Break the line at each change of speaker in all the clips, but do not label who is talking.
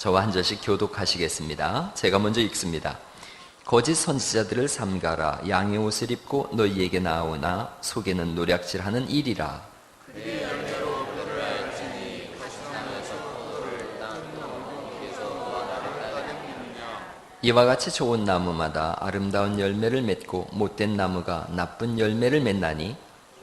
저와 한 절씩 교독하시겠습니다. 제가 먼저 읽습니다. 거짓 선지자들을 삼가라. 양의 옷을 입고 너희에게 나오나 속에는 노략질하는 일이라. 이와 같이 좋은 나무마다 아름다운 열매를 맺고 못된 나무가 나쁜 열매를 맺나니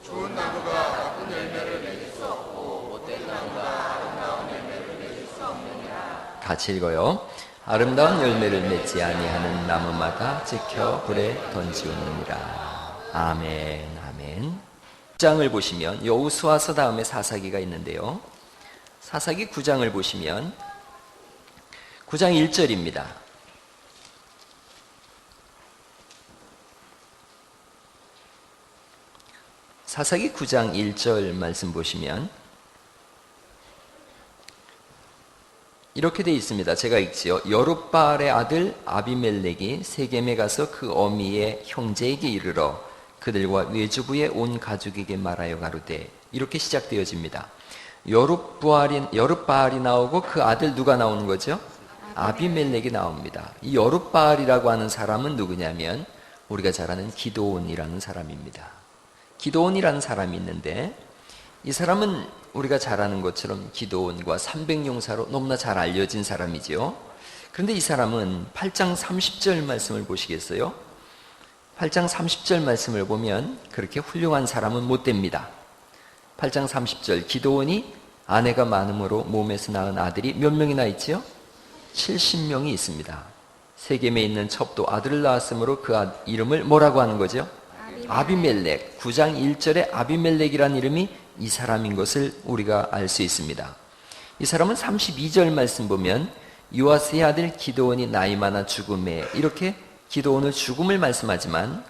좋은 나무가 나쁜 열매를 맺을 수 없고 못된 나무가 아름다운 열매를 맺을 수 없느니라.
같이 읽어요. 아름다운 열매를 맺지 아니하는 나무마다 찍혀 불에 던지우느니라. 아멘, 아멘. 9장을 보시면 여호수아서 다음에 사사기가 있는데요. 사사기 9장을 보시면 9장 1절입니다. 사사기 9장 1절 말씀 보시면 이렇게 되어 있습니다. 제가 읽지요. 여룻바알의 아들 아비멜렉이 세겜에 가서 그 어미의 형제에게 이르러 그들과 외주부의 온 가족에게 말하여 가로되, 이렇게 시작되어집니다. 여룻바알이 나오고 그 아들 누가 나오는 거죠? 아비멜렉이 나옵니다. 이 여룻바알이라고 하는 사람은 누구냐면 우리가 잘 아는 기드온이라는 사람입니다. 기드온이라는 사람이 있는데 이 사람은 우리가 잘 아는 것처럼 기드온과 300용사로 너무나 잘 알려진 사람이지요. 그런데 이 사람은 8장 30절 말씀을 보시겠어요? 8장 30절 말씀을 보면 그렇게 훌륭한 사람은 못 됩니다. 8장 30절 기드온이 아내가 많음으로 몸에서 낳은 아들이 몇 명이나 있지요? 70명이 있습니다. 세겜에 있는 첩도 아들을 낳았으므로 그 이름을 뭐라고 하는 거죠? 아비멜렉. 9장 1절에 아비멜렉이라는 이름이 이 사람인 것을 우리가 알 수 있습니다. 이 사람은 32절 말씀 보면 요아스의 아들 기드온이 나이 많아 죽음에, 이렇게 기드온을 죽음을 말씀하지만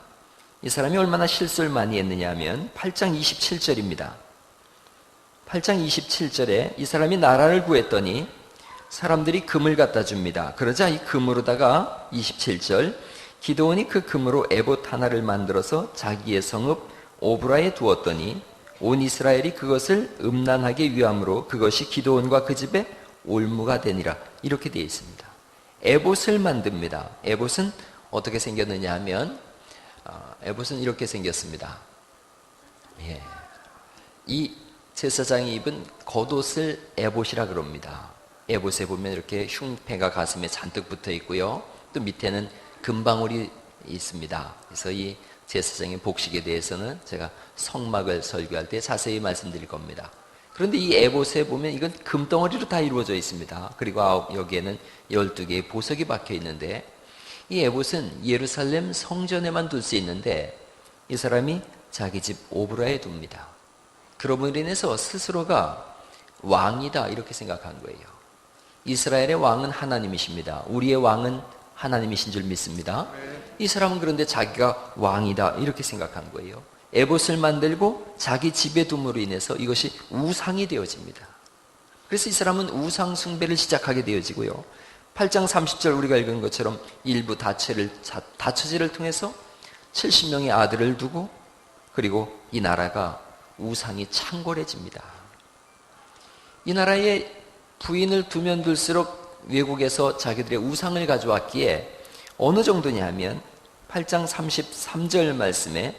이 사람이 얼마나 실수를 많이 했느냐 하면 8장 27절입니다. 8장 27절에 이 사람이 나라를 구했더니 사람들이 금을 갖다 줍니다. 그러자 이 금으로다가 27절 기드온이 그 금으로 에봇 하나를 만들어서 자기의 성읍 오브라에 두었더니 온 이스라엘이 그것을 음란하게 위함으로 그것이 기드온과 그 집에 올무가 되니라. 이렇게 되어 있습니다. 에봇을 만듭니다. 에봇은 어떻게 생겼느냐 하면 에봇은 이렇게 생겼습니다. 예. 이 제사장이 입은 겉옷을 에봇이라 그럽니다. 에봇에 보면 이렇게 흉패가 가슴에 잔뜩 붙어 있고요. 또 밑에는 금방울이 있습니다. 그래서 이 제사장의 복식에 대해서는 제가 성막을 설교할 때 자세히 말씀드릴 겁니다. 그런데 이 에봇에 보면 이건 금덩어리로 다 이루어져 있습니다. 그리고 여기에는 12개의 보석이 박혀 있는데 이 에봇은 예루살렘 성전에만 둘 수 있는데 이 사람이 자기 집 오브라에 둡니다. 그러므로 인해서 스스로가 왕이다 이렇게 생각한 거예요. 이스라엘의 왕은 하나님이십니다. 우리의 왕은 하나님이신 줄 믿습니다. 이 사람은 그런데 자기가 왕이다 이렇게 생각한 거예요. 에봇을 만들고 자기 집에 둠으로 인해서 이것이 우상이 되어집니다. 그래서 이 사람은 우상 숭배를 시작하게 되어지고요. 8장 30절 우리가 읽은 것처럼 일부 다처제를 통해서 70명의 아들을 두고 그리고 이 나라가 우상이 창궐해집니다. 이 나라에 부인을 두면 둘수록 외국에서 자기들의 우상을 가져왔기에 어느 정도냐 하면 8장 33절 말씀에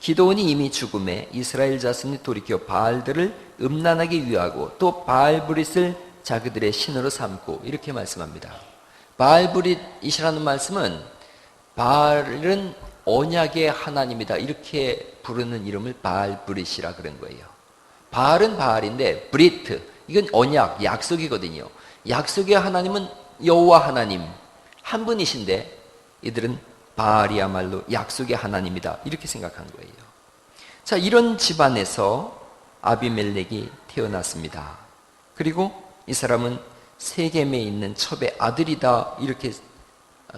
기드온이 이미 죽음에 이스라엘 자손이 돌이켜 바알들을 음란하게 위하고 또 바알브릿을 자기들의 신으로 삼고 이렇게 말씀합니다. 바알브릿이라는 말씀은 바알은 언약의 하나님이다 이렇게 부르는 이름을 바알브릿이라 그런 거예요. 바알은 바알인데 브리트 이건 언약, 약속이거든요. 약속의 하나님은 여호와 하나님 한 분이신데 이들은 바알이야말로 약속의 하나님이다 이렇게 생각한 거예요. 자, 이런 집안에서 아비멜렉이 태어났습니다. 그리고 이 사람은 세겜에 있는 첩의 아들이다 이렇게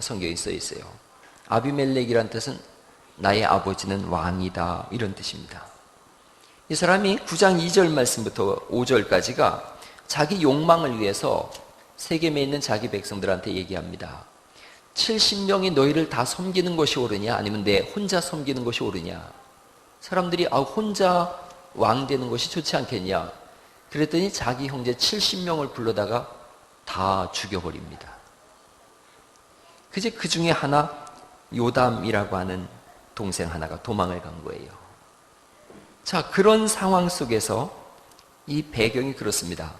성경에 써 있어요. 아비멜렉이란 뜻은 나의 아버지는 왕이다 이런 뜻입니다. 이 사람이 9장 2절 말씀부터 5절까지가 자기 욕망을 위해서 세겜에 있는 자기 백성들한테 얘기합니다. 70명이 너희를 다 섬기는 것이 옳으냐 아니면 내 혼자 섬기는 것이 옳으냐. 사람들이 혼자 왕 되는 것이 좋지 않겠냐. 그랬더니 자기 형제 70명을 불러다가 다 죽여버립니다. 그 중에 하나 요담이라고 하는 동생 하나가 도망을 간 거예요. 자, 그런 상황 속에서 이 배경이 그렇습니다.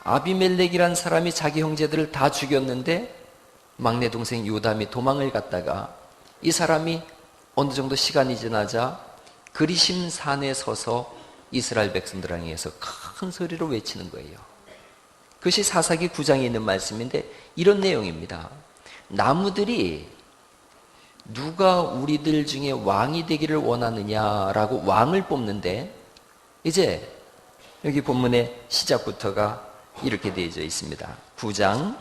아비멜렉이란 사람이 자기 형제들을 다 죽였는데 막내 동생 요담이 도망을 갔다가 이 사람이 어느 정도 시간이 지나자 그리심 산에 서서 이스라엘 백성들을 향해서 큰 소리로 외치는 거예요. 그것이 사사기 9장에 있는 말씀인데 이런 내용입니다. 나무들이 누가 우리들 중에 왕이 되기를 원하느냐라고 왕을 뽑는데 이제 여기 본문의 시작부터가 이렇게 되어져 있습니다. 9장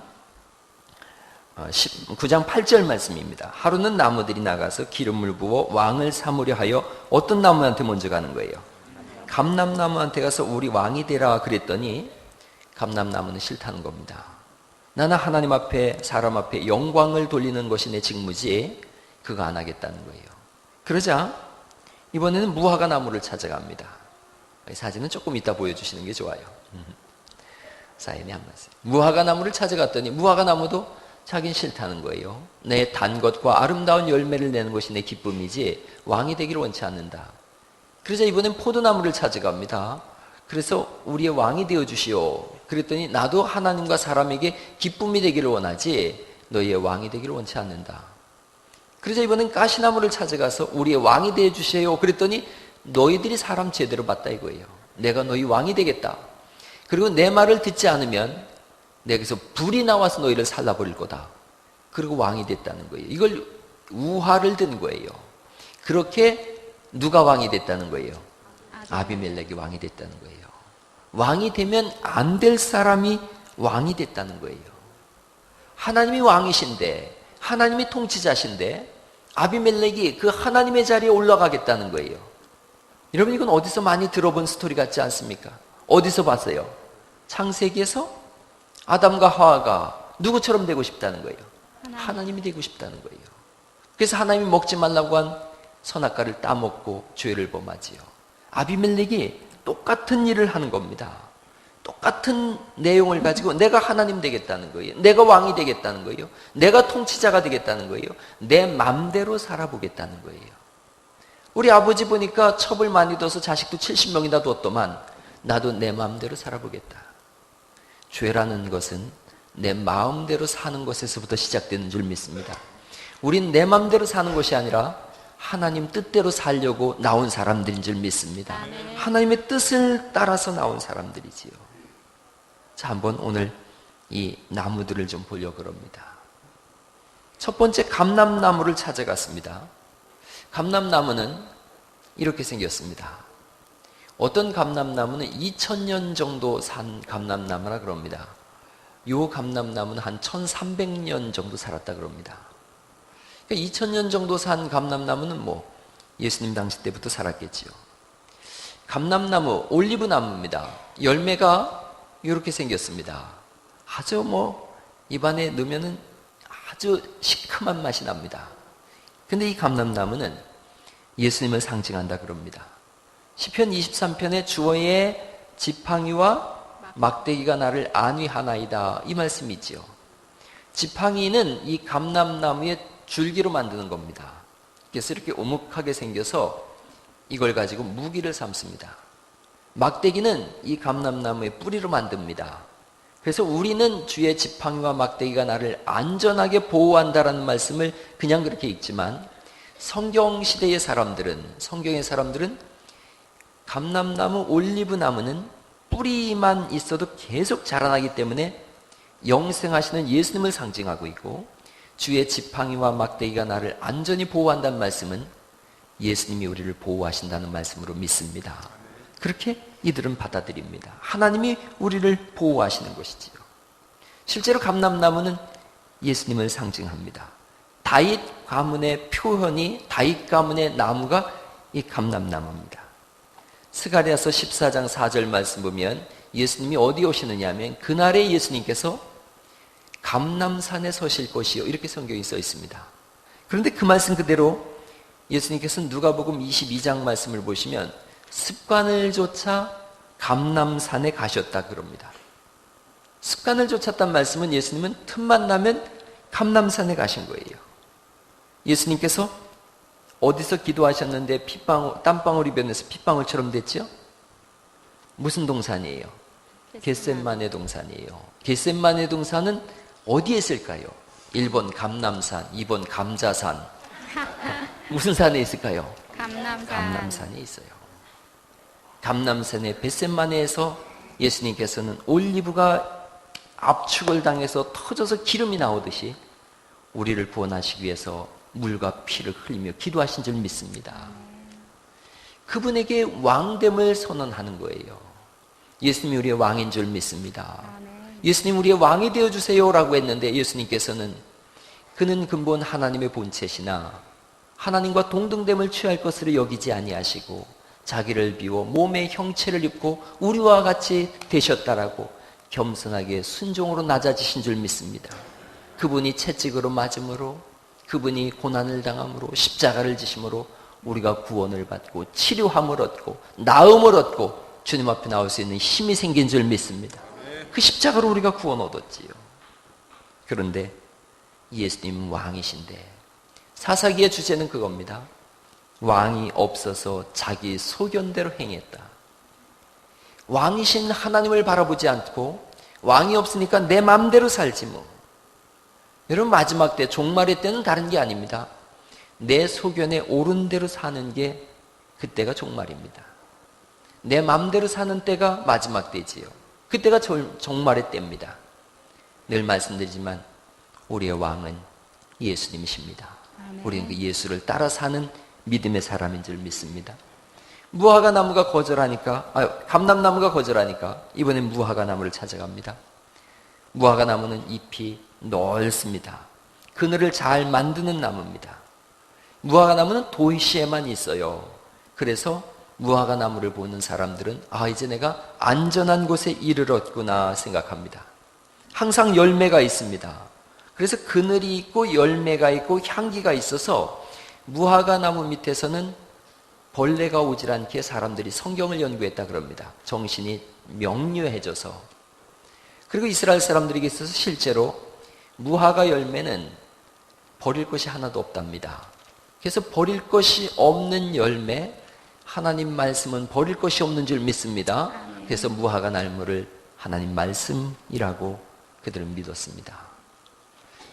8절 말씀입니다. 하루는 나무들이 나가서 기름을 부어 왕을 삼으려 하여 어떤 나무한테 먼저 가는 거예요? 감람나무한테 가서 우리 왕이 되라 그랬더니 감람나무는 싫다는 겁니다. 나는 하나님 앞에 사람 앞에 영광을 돌리는 것이 내 직무지 그거 안 하겠다는 거예요. 그러자 이번에는 무화과 나무를 찾아갑니다. 사진은 조금 이따 보여주시는 게 좋아요. 사인이 한 말씀. 무화과 나무를 찾아갔더니 무화과 나무도 자긴 싫다는 거예요. 내 단 것과 아름다운 열매를 내는 것이 내 기쁨이지 왕이 되기를 원치 않는다. 그러자 이번엔 포도나무를 찾아갑니다. 그래서 우리의 왕이 되어주시오. 그랬더니 나도 하나님과 사람에게 기쁨이 되기를 원하지 너희의 왕이 되기를 원치 않는다. 그러자 이번엔 가시나무를 찾아가서 우리의 왕이 되어주세요. 그랬더니 너희들이 사람 제대로 봤다 이거예요. 내가 너희 왕이 되겠다. 그리고 내 말을 듣지 않으면 내게서 불이 나와서 너희를 살라버릴 거다. 그리고 왕이 됐다는 거예요. 이걸 우화를 든 거예요. 그렇게 누가 왕이 됐다는 거예요? 아비멜렉이 왕이 됐다는 거예요. 왕이 되면 안 될 사람이 왕이 됐다는 거예요. 하나님이 왕이신데 하나님이 통치자신데 아비멜렉이 그 하나님의 자리에 올라가겠다는 거예요. 여러분 이건 어디서 많이 들어본 스토리 같지 않습니까? 어디서 봤어요? 창세기에서 아담과 하와가 누구처럼 되고 싶다는 거예요? 하나님이 되고 싶다는 거예요. 그래서 하나님이 먹지 말라고 한 선악과를 따먹고 죄를 범하지요. 아비멜렉이 똑같은 일을 하는 겁니다. 똑같은 내용을 가지고 내가 하나님 되겠다는 거예요. 내가 왕이 되겠다는 거예요. 내가 통치자가 되겠다는 거예요. 내 맘대로 살아보겠다는 거예요. 우리 아버지 보니까 첩을 많이 둬서 자식도 70명이나 뒀더만 나도 내 마음대로 살아보겠다. 죄라는 것은 내 마음대로 사는 것에서부터 시작되는 줄 믿습니다. 우린 내 마음대로 사는 것이 아니라 하나님 뜻대로 살려고 나온 사람들인 줄 믿습니다. 하나님의 뜻을 따라서 나온 사람들이지요. 자, 한번 오늘 이 나무들을 좀 보려고 합니다. 첫 번째 감람나무를 찾아갔습니다. 감람나무는 이렇게 생겼습니다. 어떤 감람나무는 2000년 정도 산 감람나무라 그럽니다. 이 감람나무는 한 1300년 정도 살았다 그럽니다. 그러니까 2000년 정도 산 감람나무는 뭐 예수님 당시 때부터 살았겠지요. 감람나무, 올리브나무입니다. 열매가 이렇게 생겼습니다. 아주 뭐 입안에 넣으면은 아주 시큼한 맛이 납니다. 근데 이 감람나무는 예수님을 상징한다 그럽니다. 시편 23편에 주의 지팡이와 막대기가 나를 안위하나이다 이 말씀이 있지요. 지팡이는 이 감람나무의 줄기로 만드는 겁니다. 그래서 이렇게 오목하게 생겨서 이걸 가지고 무기를 삼습니다. 막대기는 이 감람나무의 뿌리로 만듭니다. 그래서 우리는 주의 지팡이와 막대기가 나를 안전하게 보호한다라는 말씀을 그냥 그렇게 읽지만 성경 시대의 사람들은, 성경의 사람들은 감람나무, 올리브나무는 뿌리만 있어도 계속 자라나기 때문에 영생하시는 예수님을 상징하고 있고, 주의 지팡이와 막대기가 나를 안전히 보호한다는 말씀은 예수님이 우리를 보호하신다는 말씀으로 믿습니다. 그렇게 이들은 받아들입니다. 하나님이 우리를 보호하시는 것이지요. 실제로 감람나무는 예수님을 상징합니다. 다윗 가문의 표현이, 다윗 가문의 나무가 이 감람나무입니다. 스가랴서 14장 4절 말씀 보면 예수님이 어디 오시느냐 하면 그날에 예수님께서 감람산에 서실 것이요 이렇게 성경이 써 있습니다. 그런데 그 말씀 그대로 예수님께서 누가복음 22장 말씀을 보시면 습관을 좇아 감람산에 가셨다 그럽니다. 습관을 쫓았단 말씀은 예수님은 틈만 나면 감람산에 가신 거예요. 예수님께서 어디서 기도하셨는데 땀방울이 변해서 핏방울처럼 됐죠? 무슨 동산이에요? 겟셋마네 동산이에요. 겟셋마네 동산은 어디에 있을까요? 1번 감람산, 2번 감자산. 무슨 산에 있을까요? 감람산에 있어요. 감람산의 겟셋마네에서 예수님께서는 올리브가 압축을 당해서 터져서 기름이 나오듯이 우리를 구원하시기 위해서 물과 피를 흘리며 기도하신 줄 믿습니다. 그분에게 왕됨을 선언하는 거예요. 예수님이 우리의 왕인 줄 믿습니다. 예수님 우리의 왕이 되어주세요라고 했는데 예수님께서는 그는 근본 하나님의 본체시나 하나님과 동등됨을 취할 것으로 여기지 아니하시고 자기를 비워 몸의 형체를 입고 우리와 같이 되셨다라고 겸손하게 순종으로 낮아지신 줄 믿습니다. 그분이 채찍으로 맞음으로 그분이 고난을 당함으로 십자가를 지심으로 우리가 구원을 받고 치료함을 얻고 나음을 얻고 주님 앞에 나올 수 있는 힘이 생긴 줄 믿습니다. 그 십자가로 우리가 구원 얻었지요. 그런데 예수님은 왕이신데 사사기의 주제는 그겁니다. 왕이 없어서 자기 소견대로 행했다. 왕이신 하나님을 바라보지 않고 왕이 없으니까 내 마음대로 살지 뭐. 여러분 마지막 때 종말의 때는 다른 게 아닙니다. 내 소견에 옳은 대로 사는 게 그때가 종말입니다. 내 마음대로 사는 때가 마지막 때지요. 그때가 종말의 때입니다. 늘 말씀드리지만 우리의 왕은 예수님이십니다. 우리는 그 예수를 따라 사는 믿음의 사람인 줄 믿습니다. 감람나무가 거절하니까 이번엔 무화과나무를 찾아갑니다. 무화과나무는 잎이 넓습니다. 그늘을 잘 만드는 나무입니다. 무화과나무는 도시에만 있어요. 그래서 무화과나무를 보는 사람들은 이제 내가 안전한 곳에 이르렀구나 생각합니다. 항상 열매가 있습니다. 그래서 그늘이 있고 열매가 있고 향기가 있어서 무화과나무 밑에서는 벌레가 오질 않게 사람들이 성경을 연구했다 그럽니다. 정신이 명료해져서. 그리고 이스라엘 사람들에게 있어서 실제로 무화과 열매는 버릴 것이 하나도 없답니다. 그래서 버릴 것이 없는 열매, 하나님 말씀은 버릴 것이 없는 줄 믿습니다. 그래서 무화과 나무를 하나님 말씀이라고 그들은 믿었습니다.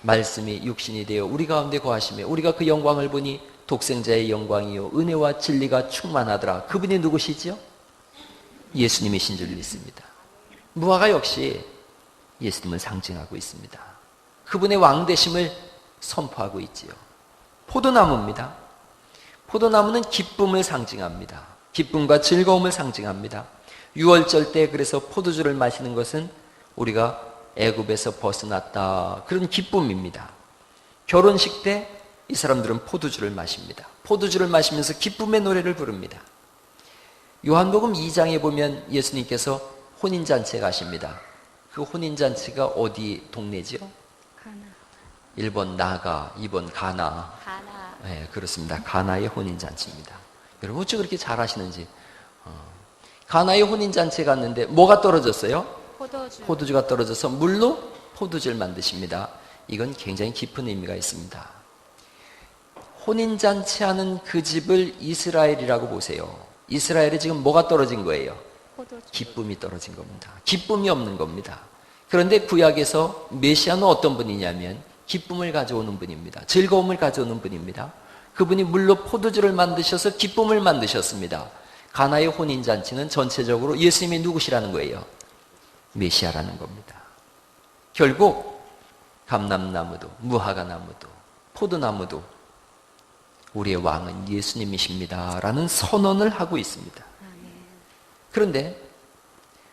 말씀이 육신이 되어 우리 가운데 거하시며 우리가 그 영광을 보니 독생자의 영광이요 은혜와 진리가 충만하더라. 그분이 누구시죠? 예수님이신 줄 믿습니다. 무화과 역시 예수님을 상징하고 있습니다. 그분의 왕되심을 선포하고 있지요. 포도나무입니다. 포도나무는 기쁨을 상징합니다. 기쁨과 즐거움을 상징합니다. 6월절 때 그래서 포도주를 마시는 것은 우리가 애굽에서 벗어났다 그런 기쁨입니다. 결혼식 때 이 사람들은 포도주를 마십니다. 포도주를 마시면서 기쁨의 노래를 부릅니다. 요한복음 2장에 보면 예수님께서 혼인잔치에 가십니다. 그 혼인잔치가 어디 동네지요?
가나.
1번 나가, 2번 가나. 네, 그렇습니다. 가나의 혼인잔치입니다. 여러분 어찌 그렇게 잘하시는지. 가나의 혼인잔치에 갔는데 뭐가 떨어졌어요? 포도주가 떨어져서 물로 포도주를 만드십니다. 이건 굉장히 깊은 의미가 있습니다. 혼인잔치하는 그 집을 이스라엘이라고 보세요. 이스라엘에 지금 뭐가 떨어진 거예요? 기쁨이 떨어진 겁니다. 기쁨이 없는 겁니다. 그런데 구약에서 메시아는 어떤 분이냐면 기쁨을 가져오는 분입니다. 즐거움을 가져오는 분입니다. 그분이 물로 포도주를 만드셔서 기쁨을 만드셨습니다. 가나의 혼인잔치는 전체적으로 예수님이 누구시라는 거예요? 메시아라는 겁니다. 결국 감람나무도 무화과나무도 포도나무도 우리의 왕은 예수님이십니다 라는 선언을 하고 있습니다. 그런데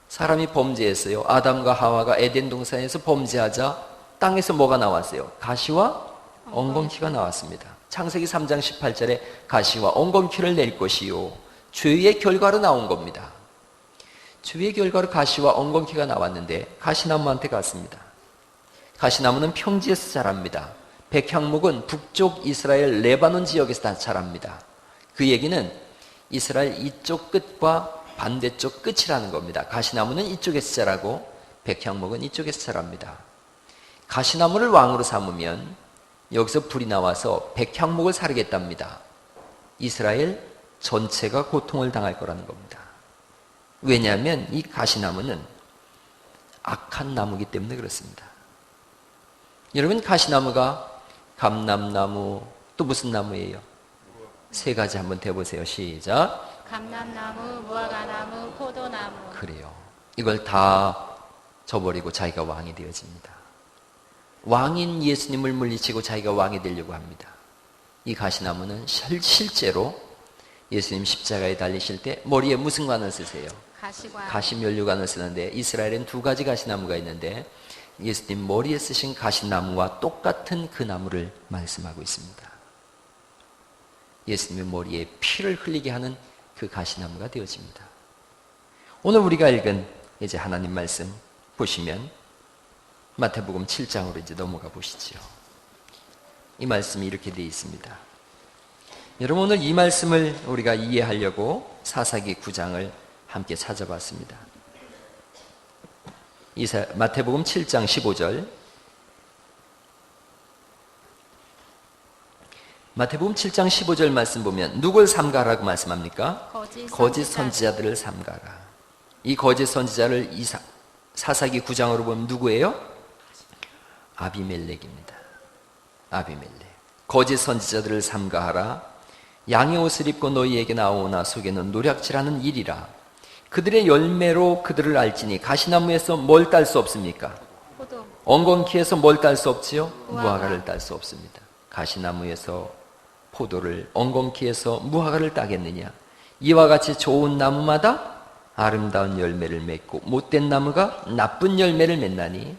사람이 범죄했어요. 아담과 하와가 에덴 동산에서 범죄하자 땅에서 뭐가 나왔어요? 가시와 엉겅퀴가 나왔습니다. 창세기 3장 18절에 가시와 엉겅퀴를 낼 것이요. 죄의 결과로 나온 겁니다. 죄의 결과로 가시와 엉겅퀴가 나왔는데 가시나무한테 갔습니다. 가시나무는 평지에서 자랍니다. 백향목은 북쪽 이스라엘 레바논 지역에서 자랍니다. 그 얘기는 이스라엘 이쪽 끝과 반대쪽 끝이라는 겁니다. 가시나무는 이쪽에서 자라고 백향목은 이쪽에서 자랍니다. 가시나무를 왕으로 삼으면 여기서 불이 나와서 백향목을 사르겠답니다. 이스라엘 전체가 고통을 당할 거라는 겁니다. 왜냐하면 이 가시나무는 악한 나무이기 때문에 그렇습니다. 여러분, 가시나무가 감람나무, 또 무슨 나무예요? 세 가지 한번 대보세요. 시작.
감람나무, 무화과나무, 포도나무.
그래요. 이걸 다 저버리고 자기가 왕이 되어집니다. 왕인 예수님을 물리치고 자기가 왕이 되려고 합니다. 이 가시나무는 실제로 예수님 십자가에 달리실 때 머리에 무슨 관을 쓰세요?
가시관.
가시면류관을 쓰는데 이스라엘엔 두 가지 가시나무가 있는데 예수님 머리에 쓰신 가시나무와 똑같은 그 나무를 말씀하고 있습니다. 예수님의 머리에 피를 흘리게 하는 그 가시나무가 되어집니다. 오늘 우리가 읽은 이제 하나님 말씀 보시면 마태복음 7장으로 이제 넘어가 보시죠. 이 말씀이 이렇게 되어 있습니다. 여러분, 오늘 이 말씀을 우리가 이해하려고 사사기 9장을 함께 찾아봤습니다. 마태복음 7장 15절. 마태복음 7장 15절 말씀 보면 누굴 삼가라고 말씀합니까? 거짓 선지자들을 삼가라. 이 거짓 선지자를 사사기 9장으로 보면 누구예요? 아비멜렉입니다. 아비멜렉. 거짓 선지자들을 삼가하라. 양의 옷을 입고 너희에게 나오나 속에는 노략질하는 일이라. 그들의 열매로 그들을 알지니 가시나무에서 뭘 딸 수 없습니까?
포도.
엉겅퀴에서 뭘 딸 수 없지요? 무화과를 딸 수 없습니다. 가시나무에서 포도를, 엉겅퀴에서 무화과를 따겠느냐? 이와 같이 좋은 나무마다 아름다운 열매를 맺고 못된 나무가 나쁜 열매를 맺나니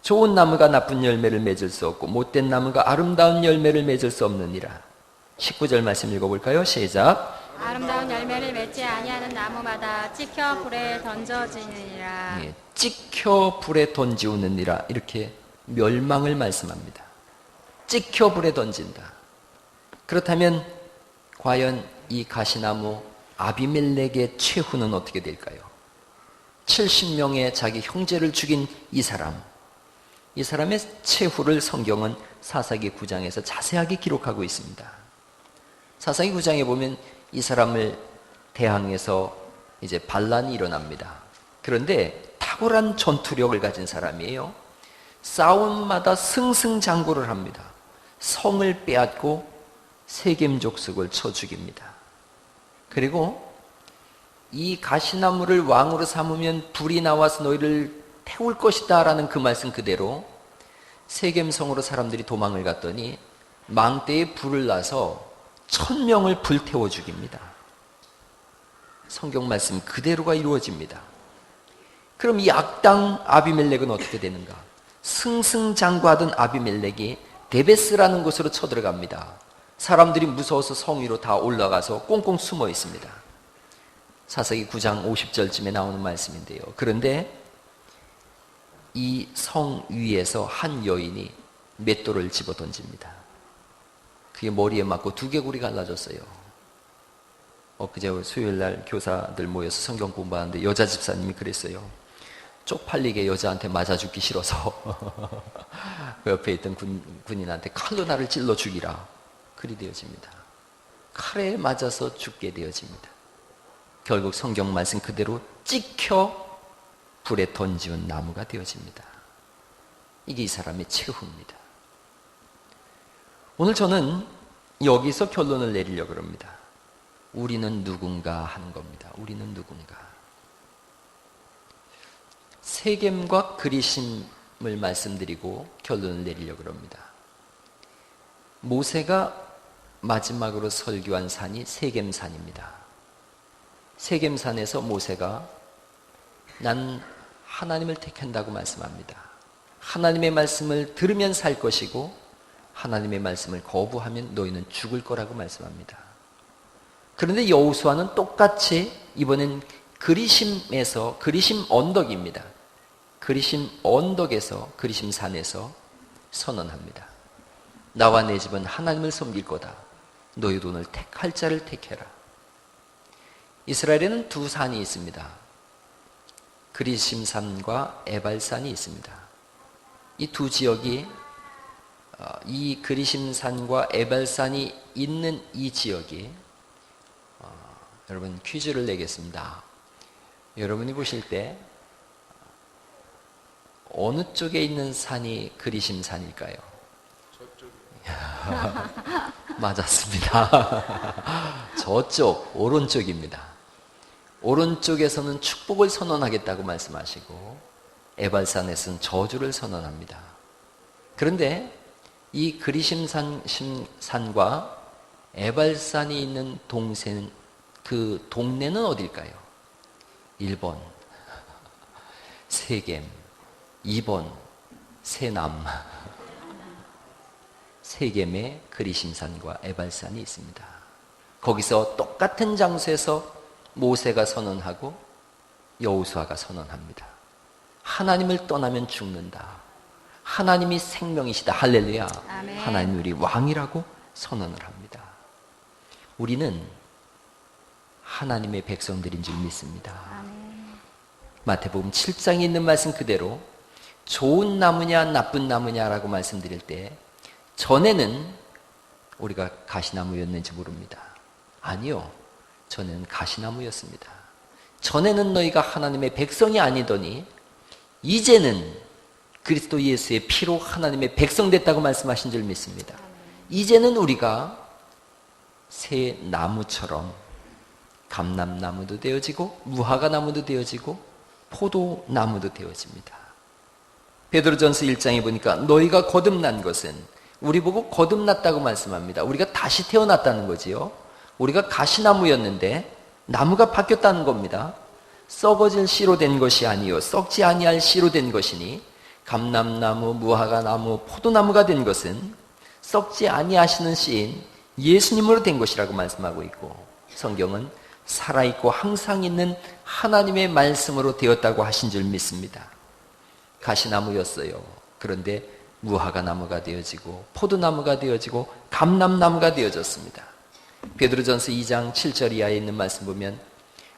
좋은 나무가 나쁜 열매를 맺을 수 없고 못된 나무가 아름다운 열매를 맺을 수 없느니라. 19절 말씀 읽어볼까요? 시작.
아름다운 열매를 맺지 아니하는 나무마다 찍혀 불에 던져지느니라.
예, 찍혀 불에 던지우느니라. 이렇게 멸망을 말씀합니다. 찍혀 불에 던진다. 그렇다면 과연 이 가시나무 아비멜렉의 최후는 어떻게 될까요? 70명의 자기 형제를 죽인 이 사람의 최후를 성경은 사사기 9장에서 자세하게 기록하고 있습니다. 사사기 9장에 보면 이 사람을 대항해서 이제 반란이 일어납니다. 그런데 탁월한 전투력을 가진 사람이에요. 싸움마다 승승장구를 합니다. 성을 빼앗고 세겜 족속을 쳐 죽입니다. 그리고 이 가시나무를 왕으로 삼으면 불이 나와서 너희를 태울 것이다 라는 그 말씀 그대로 세겜성으로 사람들이 도망을 갔더니 망대에 불을 놔서 1000명을 불태워 죽입니다. 성경 말씀 그대로가 이루어집니다. 그럼 이 악당 아비멜렉은 어떻게 되는가? 승승장구하던 아비멜렉이 데베스라는 곳으로 쳐들어갑니다. 사람들이 무서워서 성 위로 다 올라가서 꽁꽁 숨어 있습니다. 사사기 9장 50절쯤에 나오는 말씀인데요. 그런데 이 성 위에서 한 여인이 맷돌을 집어 던집니다. 그게 머리에 맞고 두개골이 갈라졌어요. 엊그제 수요일날 교사들 모여서 성경 공부하는데 여자 집사님이 그랬어요. 쪽팔리게 여자한테 맞아 죽기 싫어서 그 옆에 있던 군인한테 칼로 나를 찔러 죽이라. 그리 되어집니다. 칼에 맞아서 죽게 되어집니다. 결국 성경 말씀 그대로 찍혀 불에 던지운 나무가 되어집니다. 이게 이 사람의 최후입니다. 오늘 저는 여기서 결론을 내리려고 합니다. 우리는 누군가 하는 겁니다. 우리는 누군가. 세겜과 그리심을 말씀드리고 결론을 내리려고 합니다. 모세가 마지막으로 설교한 산이 세겜산입니다. 세겜산에서 모세가 난 하나님을 택한다고 말씀합니다. 하나님의 말씀을 들으면 살 것이고 하나님의 말씀을 거부하면 너희는 죽을 거라고 말씀합니다. 그런데 여호수아는 똑같이 이번엔 그리심에서, 그리심 언덕입니다. 그리심 언덕에서, 그리심 산에서 선언합니다. 나와 내 집은 하나님을 섬길 거다. 너희도 오늘 택할 자를 택해라. 이스라엘에는 두 산이 있습니다. 그리심산과 에발산이 있습니다. 이 두 지역이 이 그리심산과 에발산이 있는 이 지역이 여러분 퀴즈를 내겠습니다. 여러분이 보실 때 어느 쪽에 있는 산이 그리심산일까요? 맞았습니다. 저쪽 오른쪽입니다. 오른쪽에서는 축복을 선언하겠다고 말씀하시고 에발산에서는 저주를 선언합니다. 그런데 이 그리심산과 에발산이 있는 그 동네는 어딜까요? 1번 세겜, 2번 세남. 세겜에 그리심산과 에발산이 있습니다. 거기서 똑같은 장소에서 모세가 선언하고 여호수아가 선언합니다. 하나님을 떠나면 죽는다. 하나님이 생명이시다. 할렐루야.
아멘.
하나님이 우리 왕이라고 선언을 합니다. 우리는 하나님의 백성들인 줄 믿습니다.
아멘.
마태복음 7장에 있는 말씀 그대로 좋은 나무냐 나쁜 나무냐라고 말씀드릴 때 전에는 우리가 가시나무였는지 모릅니다. 아니요. 전에는 가시나무였습니다. 전에는 너희가 하나님의 백성이 아니더니 이제는 그리스도 예수의 피로 하나님의 백성 됐다고 말씀하신 줄 믿습니다. 이제는 우리가 새 나무처럼 감람나무도 되어지고 무화과나무도 되어지고 포도나무도 되어집니다. 베드로전서 1장에 보니까 너희가 거듭난 것은 우리 보고 거듭났다고 말씀합니다. 우리가 다시 태어났다는 거지요. 우리가 가시나무였는데 나무가 바뀌었다는 겁니다. 썩어질 씨로 된 것이 아니요 썩지 아니할 씨로 된 것이니 감람나무, 무화과나무, 포도나무가 된 것은 썩지 아니하시는 씨인 예수님으로 된 것이라고 말씀하고 있고 성경은 살아있고 항상 있는 하나님의 말씀으로 되었다고 하신 줄 믿습니다. 가시나무였어요. 그런데 무화과나무가 되어지고 포도나무가 되어지고 감람나무가 되어졌습니다. 베드로전서 2장 7절 이하에 있는 말씀 보면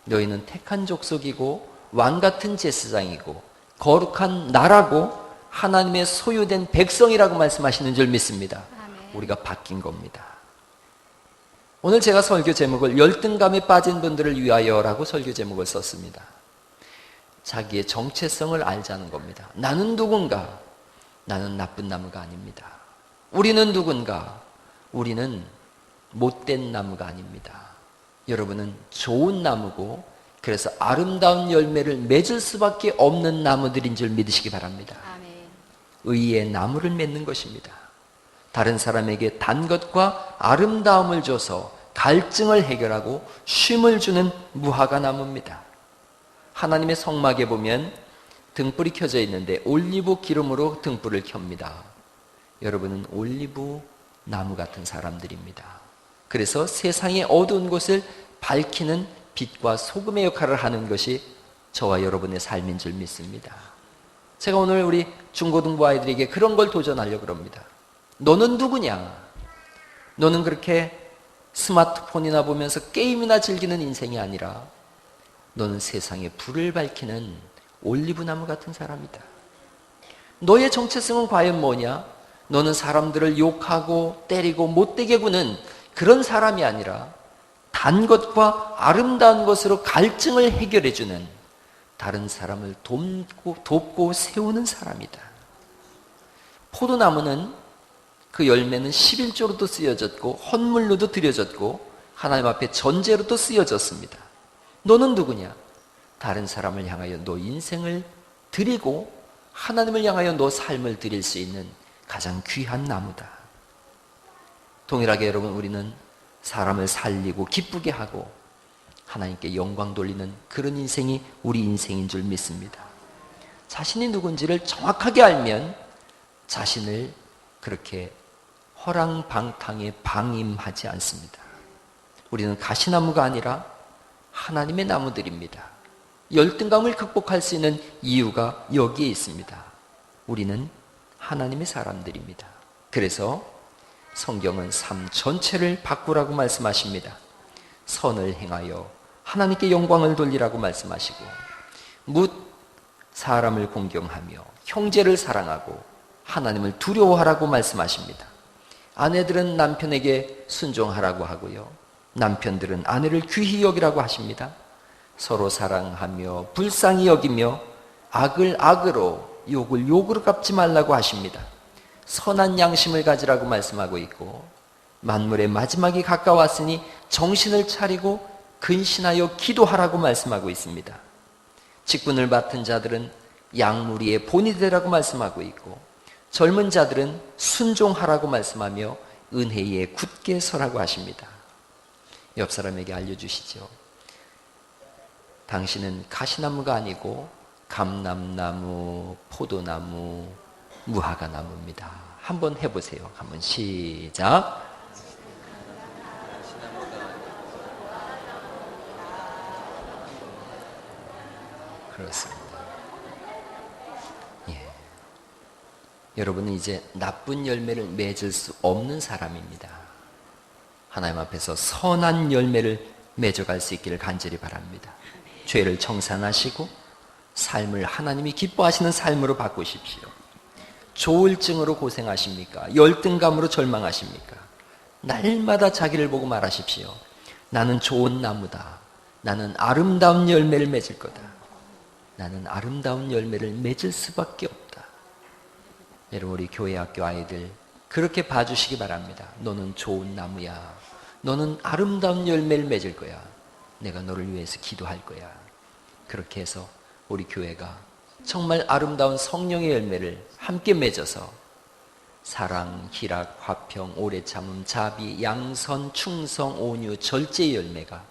너희는 택한 족속이고 왕같은 제사장이고 거룩한 나라고 하나님의 소유된 백성이라고 말씀하시는 줄 믿습니다.
아멘.
우리가 바뀐 겁니다. 오늘 제가 설교 제목을 열등감에 빠진 분들을 위하여라고 설교 제목을 썼습니다. 자기의 정체성을 알자는 겁니다. 나는 누군가? 나는 나쁜 나무가 아닙니다. 우리는 누군가? 우리는 못된 나무가 아닙니다. 여러분은 좋은 나무고 그래서 아름다운 열매를 맺을 수밖에 없는 나무들인 줄 믿으시기 바랍니다.
아멘.
의의 나무를 맺는 것입니다. 다른 사람에게 단 것과 아름다움을 줘서 갈증을 해결하고 쉼을 주는 무화과나무입니다. 하나님의 성막에 보면 등불이 켜져 있는데 올리브 기름으로 등불을 켭니다. 여러분은 올리브 나무 같은 사람들입니다. 그래서 세상의 어두운 곳을 밝히는 빛과 소금의 역할을 하는 것이 저와 여러분의 삶인 줄 믿습니다. 제가 오늘 우리 중고등부 아이들에게 그런 걸 도전하려고 합니다. 너는 누구냐? 너는 그렇게 스마트폰이나 보면서 게임이나 즐기는 인생이 아니라 너는 세상에 불을 밝히는 올리브나무 같은 사람이다. 너의 정체성은 과연 뭐냐? 너는 사람들을 욕하고 때리고 못되게 구는 그런 사람이 아니라 단 것과 아름다운 것으로 갈증을 해결해주는 다른 사람을 돕고 세우는 사람이다. 포도나무는 그 열매는 11조로도 쓰여졌고 헌물로도 드려졌고 하나님 앞에 전제로도 쓰여졌습니다. 너는 누구냐? 다른 사람을 향하여 너 인생을 드리고 하나님을 향하여 너 삶을 드릴 수 있는 가장 귀한 나무다. 동일하게 여러분 우리는 사람을 살리고 기쁘게 하고 하나님께 영광 돌리는 그런 인생이 우리 인생인 줄 믿습니다. 자신이 누군지를 정확하게 알면 자신을 그렇게 허랑방탕에 방임하지 않습니다. 우리는 가시나무가 아니라 하나님의 나무들입니다. 열등감을 극복할 수 있는 이유가 여기에 있습니다. 우리는 하나님의 사람들입니다. 그래서 성경은 삶 전체를 바꾸라고 말씀하십니다. 선을 행하여 하나님께 영광을 돌리라고 말씀하시고 묻 사람을 공경하며 형제를 사랑하고 하나님을 두려워하라고 말씀하십니다. 아내들은 남편에게 순종하라고 하고요. 남편들은 아내를 귀히 여기라고 하십니다. 서로 사랑하며 불쌍히 여기며 악을 악으로 욕을 욕으로 갚지 말라고 하십니다. 선한 양심을 가지라고 말씀하고 있고 만물의 마지막이 가까웠으니 정신을 차리고 근신하여 기도하라고 말씀하고 있습니다. 직분을 맡은 자들은 양무리의 본이 되라고 말씀하고 있고 젊은 자들은 순종하라고 말씀하며 은혜에 굳게 서라고 하십니다. 옆 사람에게 알려주시죠. 당신은 가시나무가 아니고 감람나무, 포도나무, 무화과나무입니다. 한번 해보세요. 한번 시작. 그렇습니다. 예. 여러분은 이제 나쁜 열매를 맺을 수 없는 사람입니다. 하나님 앞에서 선한 열매를 맺어갈 수 있기를 간절히 바랍니다. 죄를 청산하시고 삶을 하나님이 기뻐하시는 삶으로 바꾸십시오. 조울증으로 고생하십니까? 열등감으로 절망하십니까? 날마다 자기를 보고 말하십시오. 나는 좋은 나무다. 나는 아름다운 열매를 맺을 거다. 나는 아름다운 열매를 맺을 수밖에 없다. 여러분, 우리 교회 학교 아이들 그렇게 봐주시기 바랍니다. 너는 좋은 나무야. 너는 아름다운 열매를 맺을 거야. 내가 너를 위해서 기도할 거야. 그렇게 해서 우리 교회가 정말 아름다운 성령의 열매를 함께 맺어서 사랑, 희락, 화평, 오래 참음, 자비, 양선, 충성, 온유, 절제의 열매가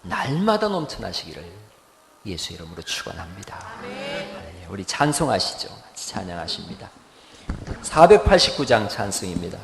날마다 넘쳐나시기를 예수 이름으로 축원합니다. 우리 찬송하시죠. 같이 찬양하십니다. 489장 찬송입니다.